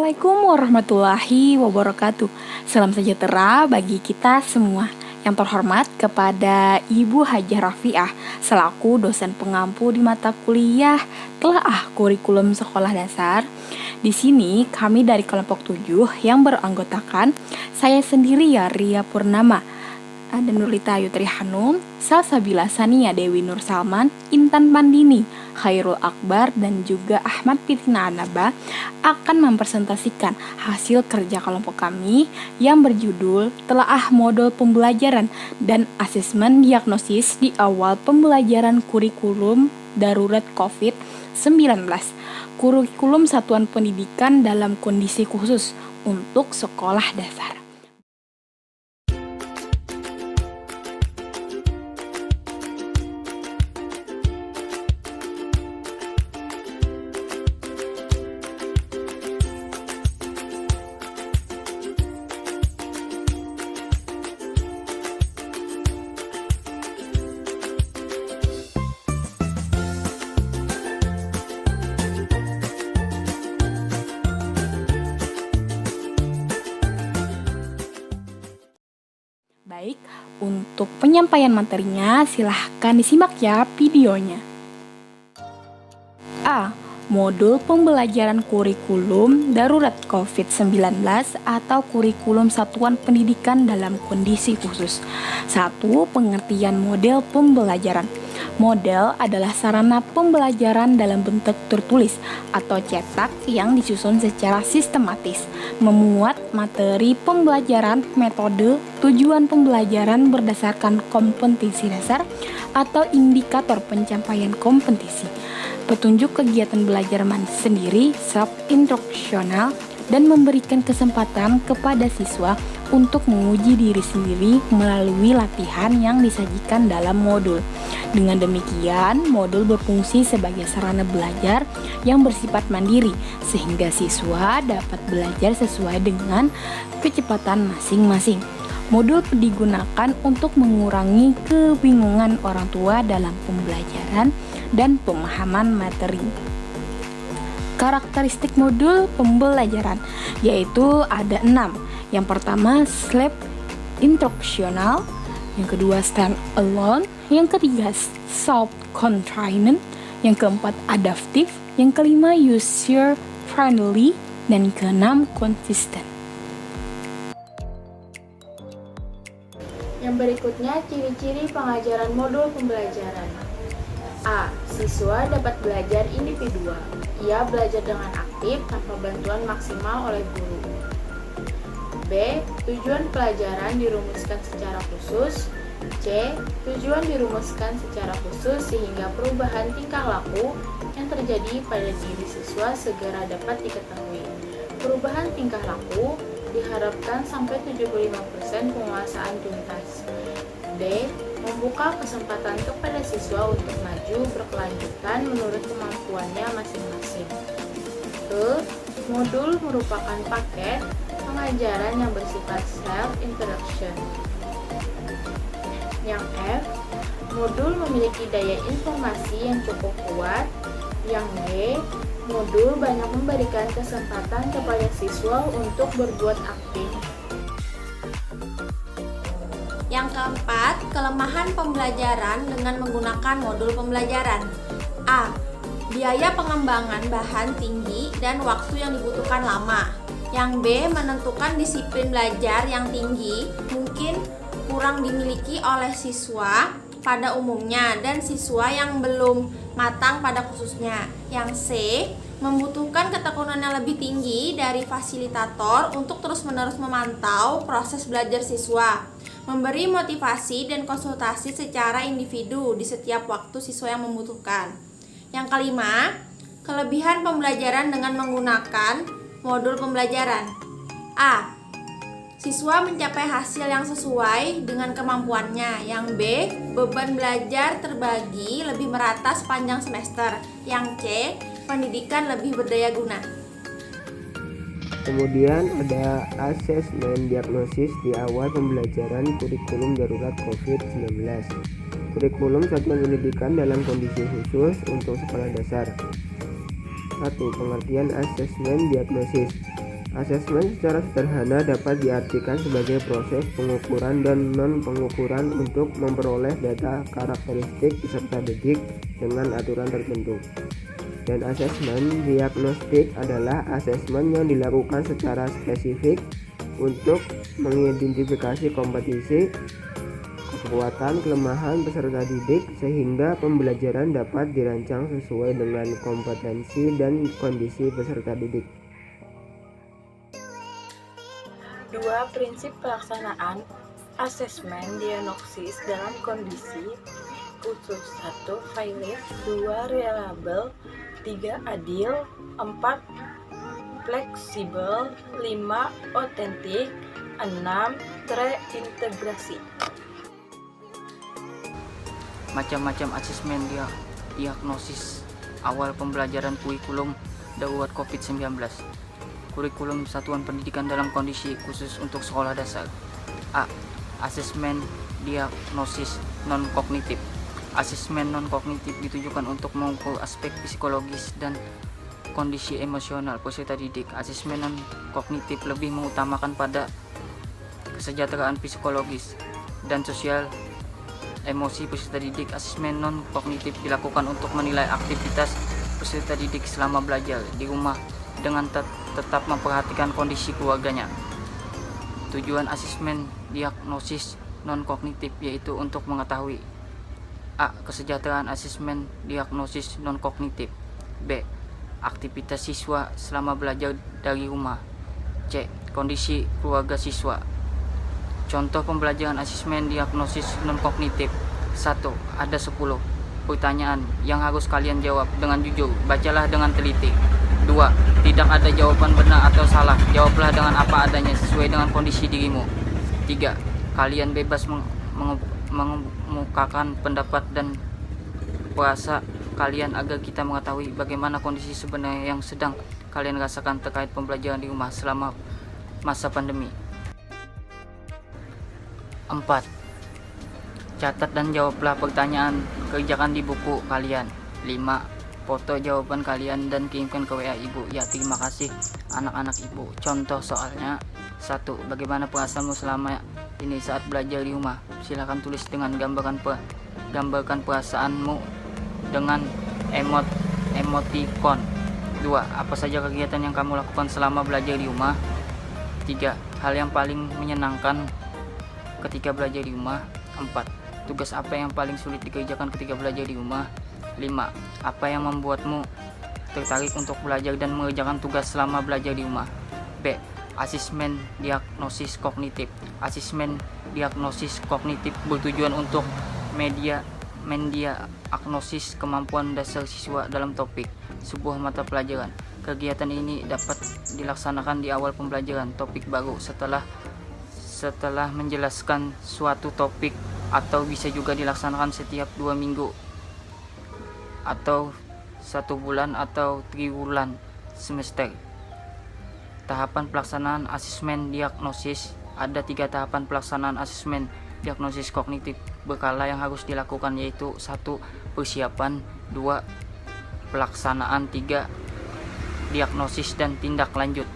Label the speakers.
Speaker 1: Assalamualaikum warahmatullahi wabarakatuh. Salam sejahtera bagi kita semua. Yang terhormat kepada Ibu Hajah Rafiah selaku dosen pengampu di mata kuliah Telaah Kurikulum Sekolah Dasar. Di sini kami dari kelompok 7 yang beranggotakan saya sendiri Ria Purnama, ada Nurlita Ayu Trihanum, Salsabila Sania Dewi Nur Salman, Intan Pandini, Khairul Akbar, dan juga Ahmad Fitina Anaba akan mempresentasikan hasil kerja kelompok kami yang berjudul Telaah Modul Pembelajaran dan Asesmen Diagnosis di Awal Pembelajaran Kurikulum Darurat COVID-19, Kurikulum Satuan Pendidikan dalam Kondisi Khusus untuk Sekolah Dasar. Baik, untuk penyampaian materinya silahkan disimak ya videonya. A. Modul Pembelajaran Kurikulum Darurat COVID-19 atau Kurikulum Satuan Pendidikan dalam Kondisi Khusus. 1. Pengertian model pembelajaran. Model adalah sarana pembelajaran dalam bentuk tertulis atau cetak yang disusun secara sistematis, memuat materi pembelajaran, metode, tujuan pembelajaran berdasarkan kompetensi dasar atau indikator pencapaian kompetensi, petunjuk kegiatan belajar sendiri, self-instruksional, dan memberikan kesempatan kepada siswa untuk menguji diri sendiri melalui latihan yang disajikan dalam modul. Dengan demikian, modul berfungsi sebagai sarana belajar yang bersifat mandiri, sehingga siswa dapat belajar sesuai dengan kecepatan masing-masing. Modul digunakan untuk mengurangi kebingungan orang tua dalam pembelajaran dan pemahaman materi. Karakteristik modul pembelajaran yaitu ada 6. Yang pertama self-instruksional, yang kedua stand alone, yang ketiga self-contained, yang keempat adaptive, yang kelima user friendly, dan keenam konsisten.
Speaker 2: Yang berikutnya ciri-ciri pengajaran modul pembelajaran. A. Siswa dapat belajar individual. Ia belajar dengan aktif tanpa bantuan maksimal oleh guru. B. Tujuan pelajaran dirumuskan secara khusus. C. Tujuan dirumuskan secara khusus sehingga perubahan tingkah laku yang terjadi pada diri siswa segera dapat diketahui. Perubahan tingkah laku diharapkan sampai 75% penguasaan tuntas. D. Membuka kesempatan kepada siswa untuk maju berkelanjutan menurut kemampuannya masing-masing. E. Modul merupakan paket pengajaran yang bersifat self-instruction. Yang F. Modul memiliki daya informasi yang cukup kuat. Yang G. Modul banyak memberikan kesempatan kepada siswa untuk berbuat aktif.
Speaker 3: Yang keempat, kelemahan pembelajaran dengan menggunakan modul pembelajaran. A. Biaya pengembangan bahan tinggi dan waktu yang dibutuhkan lama. Yang B. Menentukan disiplin belajar yang tinggi mungkin kurang dimiliki oleh siswa pada umumnya dan siswa yang belum matang pada khususnya. Yang C. Membutuhkan ketekunan yang lebih tinggi dari fasilitator untuk terus-menerus memantau proses belajar siswa, memberi motivasi dan konsultasi secara individu di setiap waktu siswa yang membutuhkan. Yang kelima, kelebihan pembelajaran dengan menggunakan modul pembelajaran. A. Siswa mencapai hasil yang sesuai dengan kemampuannya. Yang B. Beban belajar terbagi lebih merata sepanjang semester. Yang C. Pendidikan lebih berdaya guna.
Speaker 4: Kemudian ada asesmen diagnosis di awal pembelajaran kurikulum darurat COVID-19. Kurikulum Satuan Pendidikan dalam Kondisi Khusus untuk Sekolah Dasar. 1. Pengertian asesmen diagnosis. Asesmen secara sederhana dapat diartikan sebagai proses pengukuran dan non-pengukuran untuk memperoleh data karakteristik peserta didik dengan aturan tertentu. Dan asesmen diagnostik adalah asesmen yang dilakukan secara spesifik untuk mengidentifikasi kompetisi, kekuatan, kelemahan peserta didik sehingga pembelajaran dapat dirancang sesuai dengan kompetensi dan kondisi peserta didik.
Speaker 2: 2. Prinsip pelaksanaan asesmen diagnosis dalam kondisi khusus. 1. Valid, 2. Reliable, 3. Adil, 4. Fleksibel, 5. Otentik, 6. Terintegrasi.
Speaker 5: Macam-macam asesmen diagnosis awal pembelajaran kurikulum darurat COVID-19. Kurikulum satuan pendidikan dalam kondisi khusus untuk sekolah dasar. A. Asesmen diagnosis non-kognitif. Asesmen non-kognitif ditujukan untuk mengukur aspek psikologis dan kondisi emosional peserta didik. Asesmen non-kognitif lebih mengutamakan pada kesejahteraan psikologis dan sosial emosi peserta didik. Asesmen non-kognitif dilakukan untuk menilai aktivitas peserta didik selama belajar di rumah dengan tetap memperhatikan kondisi keluarganya. Tujuan asesmen diagnosis non-kognitif yaitu untuk mengetahui: A. Kesejahteraan asesmen diagnosis non-kognitif. B. Aktivitas siswa selama belajar dari rumah. C. Kondisi keluarga siswa. Contoh pembelajaran asesmen diagnosis non-kognitif. 1. Ada 10 pertanyaan yang harus kalian jawab dengan jujur. Bacalah dengan teliti. 2. Tidak ada jawaban benar atau salah. Jawablah dengan apa adanya sesuai dengan kondisi dirimu. 3. Kalian bebas mengemukakan pendapat dan perasa kalian agar kita mengetahui bagaimana kondisi sebenarnya yang sedang kalian rasakan terkait pembelajaran di rumah selama masa pandemi. 4. Catat dan jawablah pertanyaan, kerjakan di buku kalian. 5. Foto jawaban kalian dan kirimkan ke WA ibu. Ya, terima kasih anak-anak ibu. Contoh soalnya. 1. Bagaimana perasaanmu selama ini saat belajar di rumah? Silakan tulis dengan gambarkan perasaanmu dengan emoticon. 2. Apa saja kegiatan yang kamu lakukan selama belajar di rumah? 3. Hal yang paling menyenangkan ketika belajar di rumah. 4. Tugas apa yang paling sulit dikerjakan ketika belajar di rumah? 5. Apa yang membuatmu tertarik untuk belajar dan mengerjakan tugas selama belajar di rumah? B. Asesmen diagnosis kognitif. Asesmen diagnosis kognitif bertujuan untuk mendiagnosis kemampuan dasar siswa dalam topik sebuah mata pelajaran. Kegiatan ini dapat dilaksanakan di awal pembelajaran topik baru setelah menjelaskan suatu topik, atau bisa juga dilaksanakan setiap 2 minggu atau 1 bulan atau triwulan semester. Tahapan pelaksanaan asesmen diagnosis. Ada 3 tahapan pelaksanaan asesmen diagnosis kognitif berkala yang harus dilakukan, yaitu 1. Persiapan, 2. Pelaksanaan, 3. Diagnosis dan tindak lanjut.